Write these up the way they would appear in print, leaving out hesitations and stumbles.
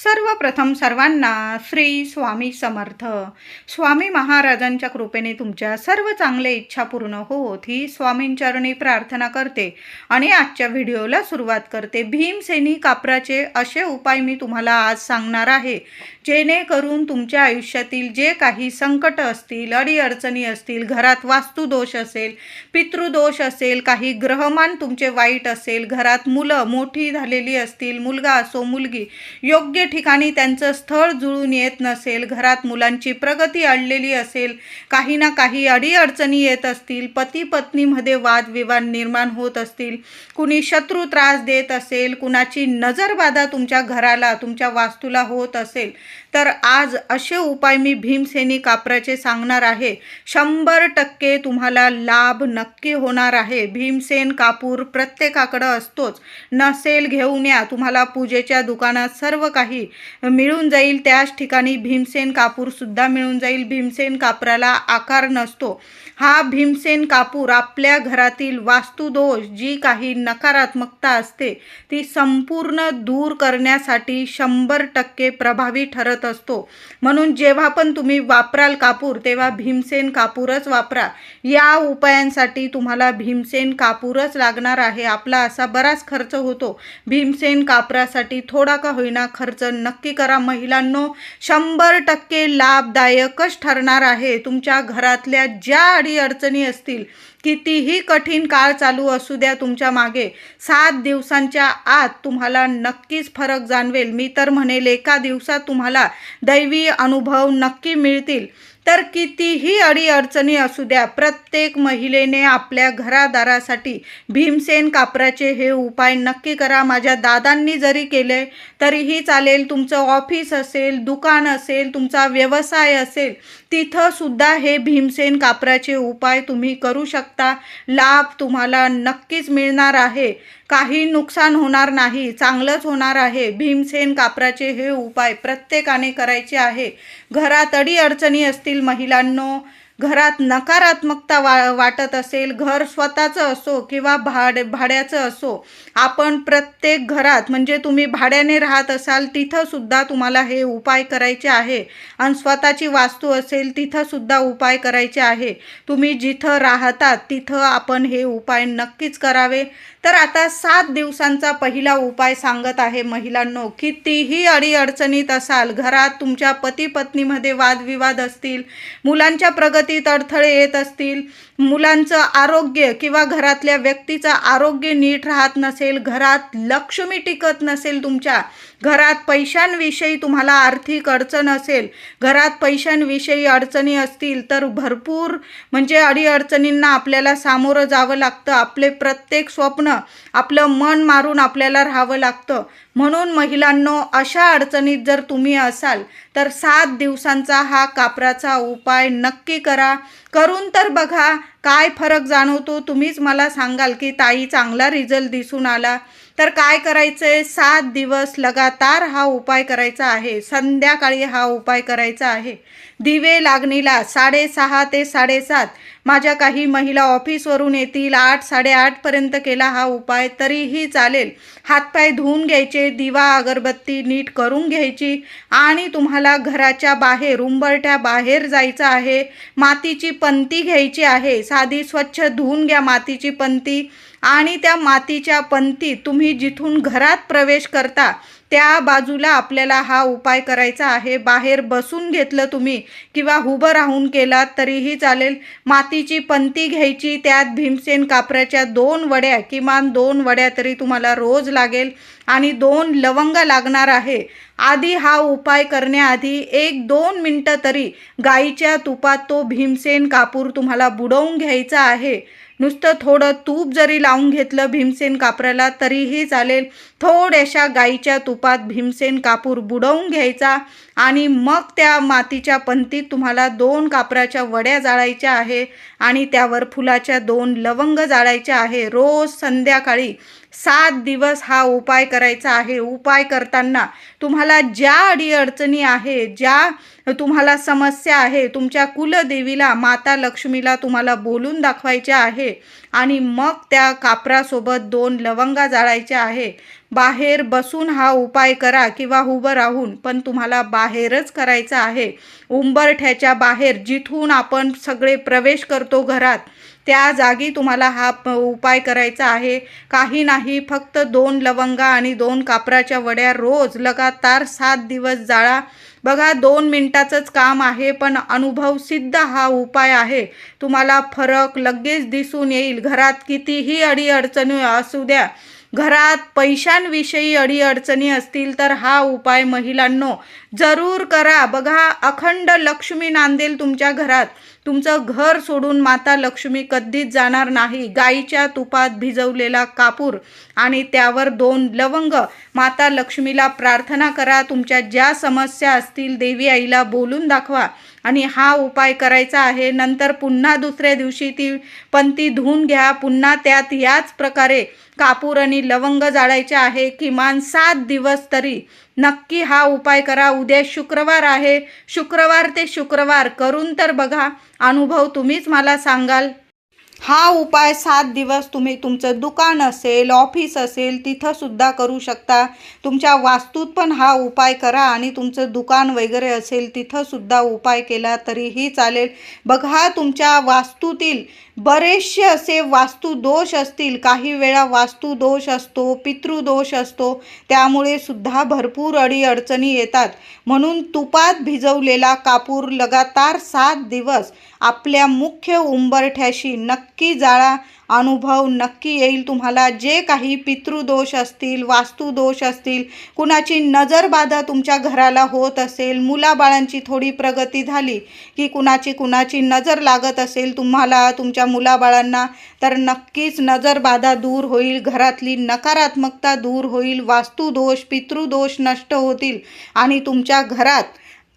सर्वप्रथम सर्वांना श्री स्वामी समर्थ. स्वामी महाराजांच्या कृपेने तुमच्या सर्व चांगल्या इच्छा पूर्ण होत ही स्वामींचरणी प्रार्थना करते आणि आजच्या व्हिडिओला सुरुवात करते. भीमसेनी कापराचे असे उपाय मी तुम्हाला आज सांगणार आहे, जेणेकरून तुमच्या आयुष्यातील जे काही संकट असतील, अडीअडचणी असतील, घरात वास्तुदोष असेल, पितृदोष असेल, काही ग्रहमान तुमचे वाईट असेल, घरात मुलं मोठी झालेली असतील, मुलगा असो मुलगी योग्य ठिकाणी त्यांचं स्थळ जुळून येत नसेल, घरात मुलांची प्रगती अडलेली असेल, काही ना काही अडीअडचणी येत असतील, पती पत्नीमध्ये वादविवाद निर्माण होत असतील, कुणी शत्रू त्रास देत असेल, कुणाची नजरबाधा तुमच्या घराला तुमच्या वास्तूला होत असेल, तर आज असे उपाय मी भीमसेनी कापराचे सांगणार आहे. 100% तुम्हाला लाभ नक्की होणार आहे. भीमसेन कापूर प्रत्येकाकडे असतोच, नसेल घेऊन या. तुम्हाला पूजेच्या दुकानात सर्व काही मिळून जाईल, त्याच ठिकाणी भीमसेन कापूर सुद्धा मिळून जाईल. भीमसेन कापराला आकार नसतो. हा भीमसेन कापूर आपल्या घरातील वास्तुदोष, जी काही नकारात्मकता असते ती संपूर्ण दूर करण्यासाठी 100% प्रभावी ठरत असतो. म्हणून जेव्हा पण तुम्ही वापराल कापूर, तेव्हा भीमसेन कापूरच वापरा. या उपायांसाठी तुम्हाला भीमसेन कापूरच लागणार आहे. आपला असा बराच खर्च होतो. भीमसेन कापरासाठी थोडा का होईना खर्च नक्की करा. महिलांनो, 100% लाभदायकच ठरणार आहे. तुमच्या घरातल्या ज्या अडीअडचणी असतील, कितीही कठीण काळ चालू असू द्या तुमच्या मागे, 7 दिवसांच्या आत तुम्हाला नक्कीच फरक जाणवेल. मी तर म्हणेल एका दिवसात तुम्हाला दैवी अनुभव नक्की मिळतील. तर कितीही अडीअडचणी असू द्या, प्रत्येक महिलेने आपल्या घरादारासाठी भीमसेन कापराचे हे उपाय नक्की करा. माझ्या दादांनी जरी केले तरीही चालेल. तुमचं ऑफिस असेल, दुकान असेल, तुमचा व्यवसाय असेल, तिथं सुद्धा हे भीमसेन कापराचे उपाय तुम्ही करू शकता. लाभ तुम्हाला नक्कीच मिळणार आहे. काही नुकसान होणार नाही, चांगलंच होणार आहे. भीमसेन कापराचे हे उपाय प्रत्येकाने करायचे आहे. घरात अडीअडचणी असतील महिलांनो, घरात नकारात्मकता वाटत असेल, घर स्वतःचं असो किंवा भाड्याचं असो, आपण प्रत्येक घरात, म्हणजे तुम्ही भाड्याने राहत असाल तिथं सुद्धा तुम्हाला हे उपाय करायचे आहे. आणि स्वतःची वास्तू असेल तिथं सुद्धा उपाय करायचे आहे. तुम्ही जिथं राहतात तिथं आपण हे उपाय नक्कीच करावे. तर आता 7 दिवसांचा पहिला उपाय सांगत आहे महिलांनो. कितीही अडीअडचणीत असाल, घरात तुमच्या पती पत्नीमध्ये वादविवाद असतील, मुलांच्या प्रगतीत अडथळे येत असतील, मुलांचं आरोग्य किंवा घरातल्या व्यक्तीचं आरोग्य नीट राहत नसेल, घरात लक्ष्मी टिकत नसेल, तुमच्या घरात पैशांविषयी तुम्हाला आर्थिक अडचण असेल, घरात पैशांविषयी अडचणी असतील, तर भरपूर म्हणजे अडीअडचणींना आपल्याला सामोरं जावं लागतं. आपले प्रत्येक स्वप्न आपलं मन मारून आपल्याला राहावं लागतं. म्हणून महिलांनो, अशा अडचणीत जर तुम्ही असाल तर 7 दिवसांचा हा कापराचा उपाय नक्की करा. करून तर बघा, काय फरक जाणवतो तुम्हीच मला सांगाल की ताई चांगला रिझल्ट दिसून आला. तर काय करायचं आहे, 7 दिवस लगातार हा उपाय करायचा आहे. संध्याकाळी हा उपाय करायचा आहे. दिवे लागणीला 6:30 ते 7:30 माझ्या काही महिला ऑफिसवरून येतील. 8-8:30पर्यंत केला हा उपाय तरीही चालेल. हातपाय धुवून घ्यायचे, दिवा अगरबत्ती नीट करून घ्यायची आणि तुम्हाला घराच्या बाहेर, उंबरठ्या बाहेर जायचं आहे. मातीची पंती घ्यायची आहे. साधी स्वच्छ धुवून घ्या मातीची पंती आणि त्या मातीच्या पंतीत तुम्ही जिथून घरात प्रवेश करता त्या बाजूला आपल्याला हा उपाय करायचा आहे. बाहेर बसून घेतलं तुम्ही किंवा उभं राहून केलात तरीही चालेल. मातीची पंती घ्यायची, त्यात भीमसेन कापराच्या 2 वड्या, किमान 2 वड्या तरी तुम्हाला रोज लागेल आणि 2 लवंग लागणार आहे. आधी हा उपाय करण्याआधी 1-2 मिनटं तरी गाईच्या तुपात तो भीमसेन कापूर तुम्हाला बुडवून घ्यायचा आहे. नुसतं थोडं तूप जरी लावून घेतलं भीमसेन कापराला तरीही चालेल. थोड्याशा गाईच्या तुपात भीमसेन कापूर बुडवून घ्यायचा आणि मग त्या मातीच्या पंतीत तुम्हाला 2 कापराच्या वड्या जाळायच्या आहे आणि त्यावर फुलाच्या 2 लवंग जाळायच्या आहे. रोज संध्याकाळी 7 दिवस हा उपाय करायचा आहे. उपाय करताना तुम्हाला ज्या अडीअडचणी आहे, ज्या तुम्हाला समस्या आहे, तुमच्या कुलदेवीला माता लक्ष्मीला तुम्हाला बोलून दाखवायच्या आहे आणि मग त्या कापरासोबत 2 लवंगा जाळायच्या आहे. बाहेर बसून हा उपाय करा किंवा उभं राहून, पण तुम्हाला बाहेरच करायचा आहे. उंबरठ्याच्या बाहेर जिथून आपण सगळे प्रवेश करतो घरात, त्या जागी तुम्हाला हा उपाय करायचा आहे. काही नाही, फक्त 2 लवंगा आणि 2 कापराच्या वड्या रोज लगातार 7 दिवस जाळा. बघा, 2 मिनिटाचंच काम आहे, पण अनुभव सिद्ध हा उपाय आहे. तुम्हाला फरक लगेच दिसून येईल. घरात कितीही अडीअडचणी असू द्या, घरात पैशांविषयी अडीअडचणी असतील तर हा उपाय महिलांनो जरूर करा. बघा, अखंड लक्ष्मी नांदेल तुमच्या घरात. तुमचं घर सोडून माता लक्ष्मी कधीच जाणार नाही. गाईच्या तुपात भिजवलेला कापूर आणि त्यावर 2 लवंग, माता लक्ष्मीला प्रार्थना करा. तुमच्या ज्या समस्या असतील देवी आईला बोलून दाखवा आणि हा उपाय करायचा आहे. नंतर पुन्हा दुसऱ्या दिवशी ती पंती धुवून घ्या. पुन्हा त्यात याच प्रकारे कापूर आणि लवंग जाळायचे आहे. किमान 7 दिवस तरी नक्की हा उपाय करा. उद्या शुक्रवार आहे, शुक्रवार ते शुक्रवार करून तर बघा. अनुभव तुम्हीच मला सांगाल. हा उपाय 7 दिवस तुम्ही तुमचं दुकान असेल, ऑफिस असेल, तिथं सुद्धा करू शकता. तुमच्या वास्तूत पण हा उपाय करा आणि तुमचं दुकान वगैरे असेल तिथं सुद्धा उपाय केला तरीही चालेल. बघा, तुमच्या वास्तूतील बरेचसे असे वास्तुदोष असतील. काही वेळा वास्तुदोष असतो, पितृदोष असतो, त्यामुळे सुद्धा भरपूर अडीअडचणी येतात. म्हणून तुपात भिजवलेला कापूर लगातार 7 दिवस आपल्या मुख्य उंबरठ्याशी नक्की जाळा. अनुभव नक्की येईल तुम्हाला. जे काही पितृदोष असतील, वास्तुदोष असतील, कुणाची नजरबाधा तुमच्या घराला होत असेल, मुलाबाळांची थोडी प्रगती झाली की कुणाची नजर लागत असेल तुम्हाला, तुमच्या मुलाबाळांना, तर नक्कीच नजरबाधा दूर होईल, घरातली नकारात्मकता दूर होईल, वास्तुदोष, पितृदोष नष्ट होतील आणि तुमच्या घरात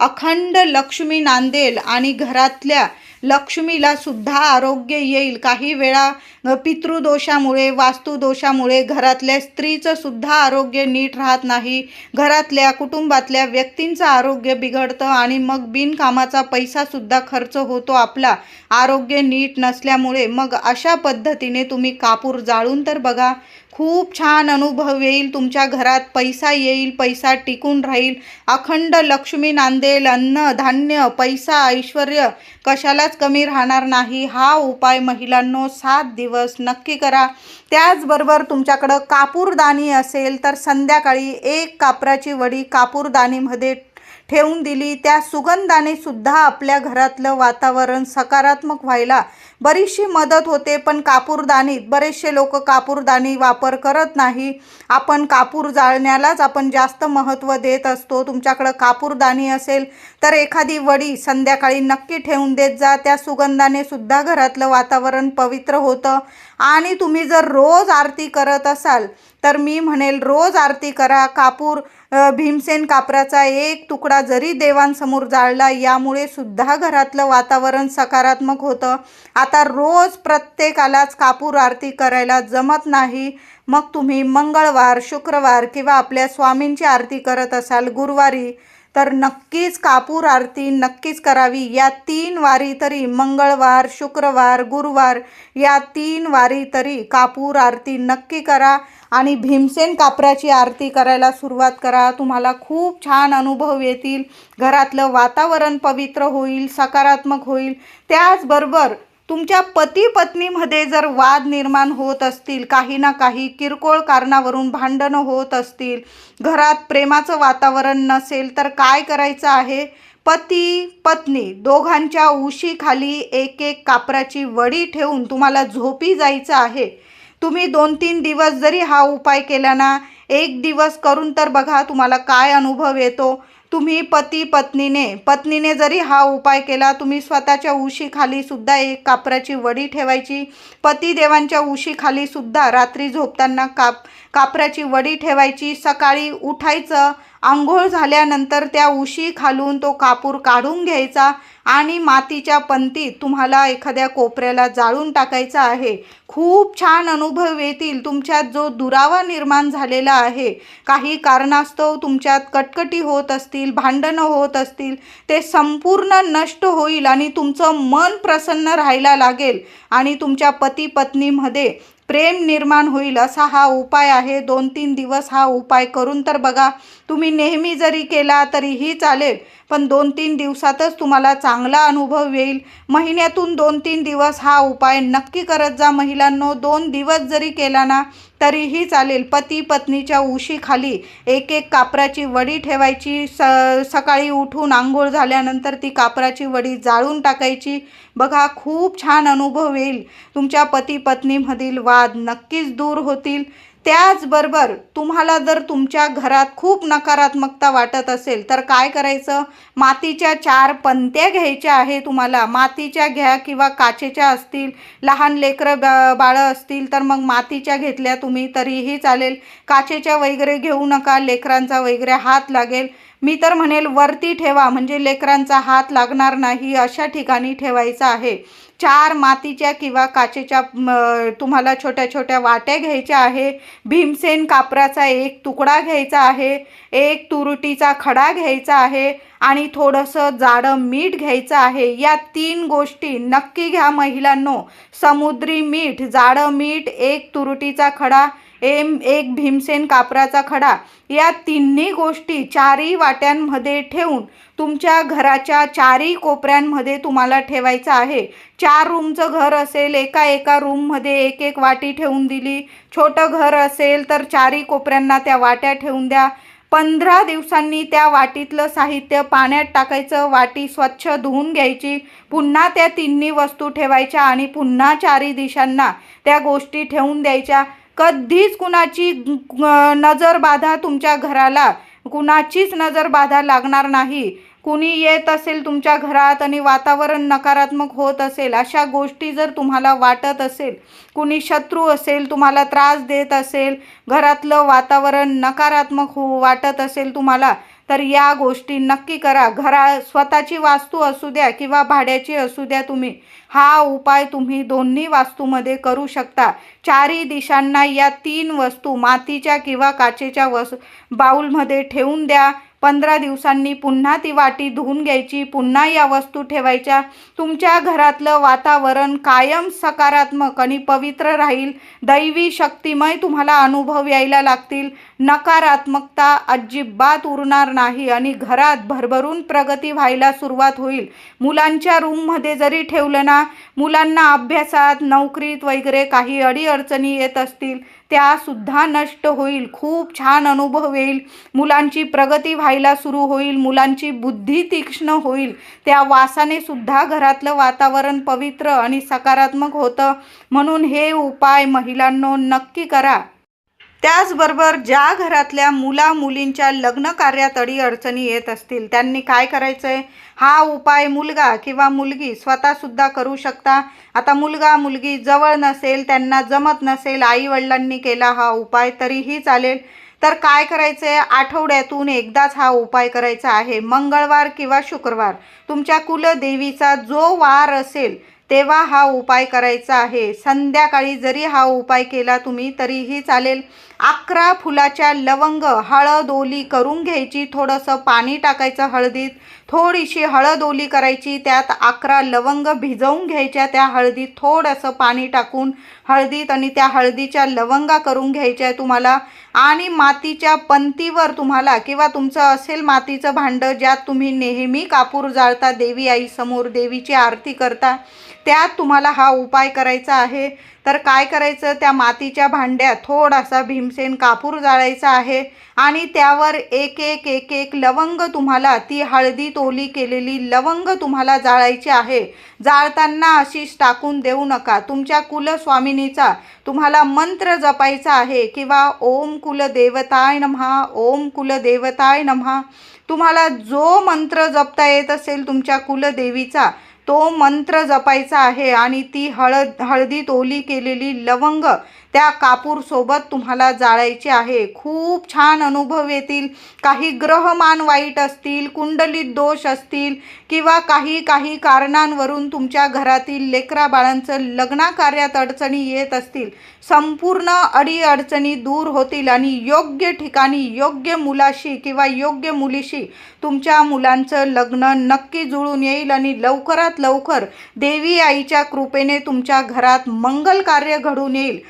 अखंड लक्ष्मी नांदेल आणि घरातल्या लक्ष्मीला सुद्धा आरोग्य येईल. काही वेळा पितृदोषामुळे, वास्तुदोषामुळे घरातल्या स्त्रीचं सुद्धा आरोग्य नीट राहत नाही. घरातल्या कुटुंबातल्या व्यक्तींचं आरोग्य बिघडतं आणि मग बिनकामाचा पैसासुद्धा खर्च होतो आपला, आरोग्य नीट नसल्यामुळे. मग अशा पद्धतीने तुम्ही कापूर जाळून तर बघा. खूप छान अनुभव येईल. तुमच्या घरात पैसा येईल, पैसा टिकून राहील, अखंड लक्ष्मी नांदेल. अन्न, धान्य, पैसा, ऐश्वर्य कशालाच कमी राहणार नाही. हा उपाय महिलांनो 7 दिवस नक्की करा. त्याचबरोबर तुमच्याकडं कापूरदानी असेल तर संध्याकाळी 1 कापराची वडी कापूरदानीमध्ये ठेवून दिली, त्या सुगंधाने सुद्धा आपल्या घरातलं वातावरण सकारात्मक व्हायला बरीचशी मदत होते. पण कापूरदानीत बरेचसे लोक कापूरदानी वापर करत नाही. आपण कापूर जाळण्यालाच आपण जास्त महत्त्व देत असतो. तुमच्याकडं कापूरदानी असेल तर एखादी वडी संध्याकाळी नक्की ठेवून देत जा. त्या सुगंधाने सुद्धा घरातलं वातावरण पवित्र होतं. आणि तुम्ही जर रोज आरती करत असाल तर मी म्हणेल रोज आरती करा. भीमसेन कापराचा 1 तुकडा जरी देवांसमोर जाळला, यामुळे सुद्धा घरातलं वातावरण सकारात्मक होतं. आता रोज प्रत्येकालाच कापूर आरती करायला जमत नाही. मग तुम्ही मंगळवार, शुक्रवार किंवा आपल्या स्वामींची आरती करत असाल गुरुवारी, तर नक्कीच कापूर आरती नक्कीच करावी. या 3 वारी तरी, मंगळवार, शुक्रवार, गुरुवार, या 3 वारी तरी कापूर आरती नक्की करा आणि भीमसेन कापराची आरती करायला सुरुवात करा. तुम्हाला खूप छान अनुभव येतील. घरातलं वातावरण पवित्र होईल, सकारात्मक होईल. त्याचबरोबर तुमच्या पती पत्नीमध्ये जर वाद निर्माण होत असतील, काही ना काही किरकोळ कारणावरून भांडणं होत असतील, घरात प्रेमाचं वातावरण नसेल, तर काय करायचं आहे? पती पत्नी दोघांच्या उशीखाली 1-1 कापराची वडी ठेवून तुम्हाला झोपी जायचं आहे. तुम्ही 2-3 दिवस जरी हा उपाय केला ना, 1 दिवस करून तर बघा तुम्हाला काय अनुभव येतो. तुम्ही पत्नीने जरी हा उपाय केला, तुम्ही स्वतःच्या उशीखाली सुद्धा 1 कापराची वडी ठेवायची. पतिदेवांच्या उशीखाली सुद्धा रात्री झोपताना कापराची वडी ठेवायची, सकाळी उठायचं, अंघोळ झाल्यानंतर त्या उशी खालून तो कापूर काढून घ्यायचा आणि मातीच्या पंतीत तुम्हाला एखाद्या कोपऱ्याला जाळून टाकायचं आहे. खूप छान अनुभव येतील. तुमच्यात जो दुरावा निर्माण झालेला आहे, काही कारणास्तव तुमच्यात कटकटी होत असतील, भांडणं होत असतील, ते संपूर्ण नष्ट होईल आणि तुमचं मन प्रसन्न राहायला लागेल आणि तुमच्या पती पत्नीमध्ये प्रेम निर्माण होईल. असा हा उपाय आहे. 2-3 दिवस हा उपाय करून तर बघा. तुम्ही नेहमी जरी केला तरीही चालेल, पण 2-3 दिवसातच तुम्हाला चांगला अनुभव येईल. महिन्यातून 2-3 दिवस हा उपाय नक्की करत जा महिलांनो. 2 दिवस जरी केला ना तरीही चालेल. पती पत्नीच्या उशीखाली एक कापराची वडी ठेवायची, सकाळी उठून आंघोळ झाल्यानंतर ती कापराची वडी जाळून टाकायची. बघा, खूप छान अनुभव येईल. तुमच्या पती पत्नीमधील वाद नक्कीच दूर होतील. त्याचबरोबर तुम्हाला जर तुमच्या घरात खूप नकारात्मकता वाटत असेल तर काय करायचं, मातीच्या 4 पंत्या घ्यायच्या आहे तुम्हाला. मातीच्या घ्या किंवा काचेच्या असतील, लहान लेकरं बाळं असतील तर मग मातीच्या घेतल्या तुम्ही तरीही चालेल. काचेच्या वगैरे घेऊ नका, लेकरांचा वगैरे हात लागेल. मी तर म्हणेल वरती ठेवा, म्हणजे लेकरांचा हात लागणार नाही, अशा ठिकाणी ठेवायचं आहे. 4 मातीच्या किंवा काचेच्या तुम्हाला छोट्या छोट्या वाट्या घ्यायच्या आहे. भीमसेन कापराचा 1 तुकडा घ्यायचा आहे, 1 तुरटीचा खडा घ्यायचा आहे आणि थोडंसं जाडं मीठ घ्यायचं आहे. या 3 गोष्टी नक्की घ्या महिलांनो. समुद्री मीठ, जाडं मीठ, 1 तुरटीचा खडा, 1 भीमसेन कापराचा खडा, या 3 गोष्टी 4ही वाट्यांमध्ये ठेवून तुमच्या घराच्या 4ही कोपऱ्यांमध्ये तुम्हाला ठेवायचं आहे. 4 रूमचं घर असेल, एका रूममध्ये 1 वाटी ठेवून दिली. छोटं घर असेल तर 4ही कोपऱ्यांना त्या वाट्या ठेवून द्या. 15 दिवसांनी त्या वाटीतलं साहित्य पाण्यात टाकायचं, वाटी स्वच्छ धुवून घ्यायची, पुन्हा त्या 3 वस्तू ठेवायच्या आणि पुन्हा 4ही दिशांना त्या गोष्टी ठेवून द्यायच्या. कधीच कुणाची नजरबाधा तुमच्या घराला, कुणाचीच नजरबाधा लागणार नाही. कुणी येत असेल तुमच्या घरात आणि वातावरण नकारात्मक होत असेल, अशा गोष्टी जर तुम्हाला वाटत असेल, कुणी शत्रू असेल, तुम्हाला त्रास देत असेल, घरातलं वातावरण नकारात्मक वाटत असेल तुम्हाला, तर या गोष्टी नक्की करा. स्वतःची वास्तू असू द्या किंवा भाड्याची असू द्या, हा उपाय तुम्ही दोन्ही वास्तूमध्ये करू शकता. 4ही दिशांना या 3 वस्तू मातीच्या किंवा काचेच्या बाउलमध्ये ठेवून द्या. 15 दिवसांनी पुन्हा ती वाटी धुवून घ्यायची, पुन्हा या वस्तू ठेवायच्या. तुमच्या घरातलं वातावरण कायम सकारात्मक आणि पवित्र राहील. दैवी शक्तिमय तुम्हाला अनुभव यायला लागतील. नकारात्मकता अजिबात उरणार नाही आणि घरात भरभरून प्रगती व्हायला सुरुवात होईल. मुलांच्या रूममध्ये जरी ठेवलं ना, मुलांना अभ्यासात, नोकरीत वगैरे काही अडीअडचणी येत असतील, त्यासुद्धा नष्ट होईल. खूप छान अनुभव येईल. मुलांची प्रगती व्हायला सुरू होईल, मुलांची बुद्धी तीक्ष्ण होईल. त्या वासाने सुद्धा घरातलं वातावरण पवित्र आणि सकारात्मक होतं. म्हणून हे उपाय महिलांनो नक्की करा. त्याचबरोबर ज्या घरातल्या मुलींच्या लग्न कार्यात अडीअडचणी येत असतील त्यांनी काय करायचं आहे, हा उपाय मुलगा किंवा मुलगी स्वतःसुद्धा करू शकता. आता मुलगा मुलगी जवळ नसेल, त्यांना जमत नसेल, आईवडिलांनी केला हा उपाय तरीही चालेल. तर काय करायचं आहे, आठवड्यातून एकदाच हा उपाय करायचा आहे. मंगळवार किंवा शुक्रवार तुमच्या कुलदेवीचा जो वार असेल तेव्हा हा उपाय करायचा आहे. संध्याकाळी जरी हा उपाय केला तुम्ही तरीही चालेल. 11 फुलाच्या लवंग हळद ओली करून घ्यायची, थोडंसं पाणी टाकायचं हळदीत, थोडीशी हळद ओली करायची, त्यात 11 लवंग भिजवून घ्यायच्या, त्या हळदीत थोडंसं पाणी टाकून हळदीत आणि त्या हळदीच्या लवंगा करून घ्यायच्या आहे तुम्हाला. आणि मातीच्या पंतीवर तुम्हाला किंवा तुमचं असेल मातीचं भांडं ज्यात तुम्ही नेहमी कापूर जाळता, देवी आई समोर देवीची आरती करता, त्यात तुम्हाला हा उपाय करायचा आहे. तर काय करायचं, त्या मातीच्या भांड्यात थोडासा भीमसेन कापूर जाळायचा आहे आणि त्यावर एक लवंग तुम्हाला, ती हळदीत ओली केलेली लवंग तुम्हाला जाळायची आहे. जाळताना अशीच टाकून देऊ नका. तुमच्या कुलस्वामिनीचा तुम्हाला मंत्र जपायचा आहे किंवा ओम कुलदेवताय नमः, ओम कुलदेवताय नमः. तुम्हाला जो मंत्र जपता येत असेल तुमच्या कुलदेवीचा तो मंत्र जपायचा आहे आणि ती हळदीत ओली केलेली लवंग त्या कापूरसोबत तुम्हाला जाळायचे आहे. खूप छान अनुभव येतील. काही ग्रहमान वाईट असतील, कुंडलीत दोष असतील किंवा काही कारणांवरून तुमच्या घरातील लेकराबाळांचं लग्नाकार्यात अडचणी येत असतील, संपूर्ण अडीअडचणी दूर होतील आणि योग्य ठिकाणी योग्य मुलाशी किंवा योग्य मुलीशी तुमच्या मुलांचं लग्न नक्की जुळून येईल आणि लवकरात लवकर देवी आईच्या कृपेने तुमच्या घरात मंगल कार्य घडून येईल.